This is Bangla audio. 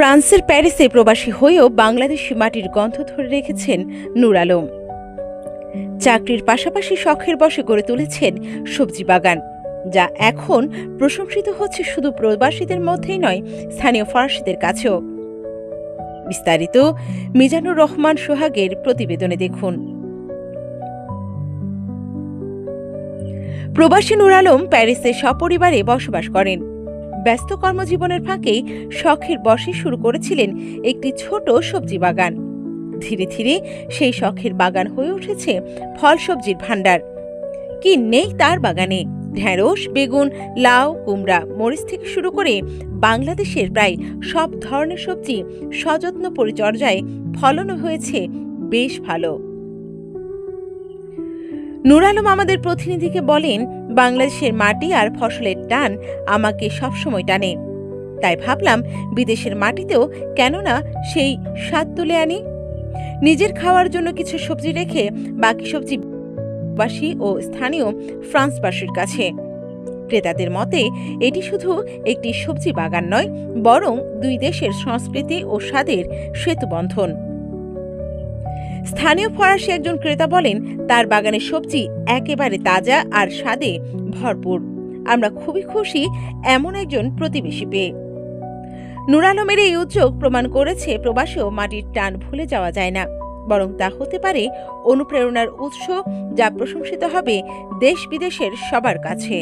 ফ্রান্সের প্যারিসে প্রবাসী হয়েও বাংলাদেশি মাটির গন্ধ ধরে রেখেছেন নূর আলম। চাকরির পাশাপাশি শখের বশে গড়ে তুলেছেন সবজি বাগান, যা এখন প্রশংসিত হচ্ছে শুধু প্রবাসীদের মধ্যেই নয়, স্থানীয় ফরাসিদের কাছেও। বিস্তারিত মিজানুর রহমান সোহাগের প্রতিবেদনে দেখুন। প্রবাসী নূর আলম প্যারিসে সপরিবারে বসবাস করেন। ব্যস্ত কর্মজীবনের ফাঁকে শখের বশে শুরু করেছিলেন একটি ছোট সবজি বাগান। ধীরে ধীরে সেই শখের বাগান হয়ে উঠেছে ফল সবজির ভাণ্ডার। কি নেই তার বাগানে! ঢেঁড়স, বেগুন, লাউ, কুমড়া, মরিচ থেকে শুরু করে বাংলাদেশের প্রায় সব ধরনের সবজি সযত্ন পরিচর্যায় ফলন হয়েছে বেশ ভালো। নূর আলম আমাদের প্রতিনিধিকে বলেন, বাংলাদেশের মাটি আর ফসলের টান আমাকে সবসময় টানে। তাই ভাবলাম বিদেশের মাটিতেও কেন না সেই স্বাদ তুলে আনি। নিজের খাওয়ার জন্য কিছু সবজি রেখে বাকি সবজি বাসী ও স্থানীয় ফ্রান্সবাসীর কাছে। ক্রেতাদের মতে এটি শুধু একটি সবজি বাগান নয়, বরং দুই দেশের সংস্কৃতি ও স্বাদের সেতুবন্ধন। স্থানীয় ফরাসি একজন ক্রেতা বলেন, তার বাগানের সবজি একেবারে তাজা আর স্বাদে ভরপুর। আমরা খুবই খুশি এমন একজন প্রতিবেশী পেয়ে। নূর আলমের এই উদ্যোগ প্রমাণ করেছে প্রবাসেও মাটির টান ভুলে যাওয়া যায় না, বরং তা হতে পারে অনুপ্রেরণার উৎস, যা প্রশংসিত হবে দেশ বিদেশের সবার কাছে।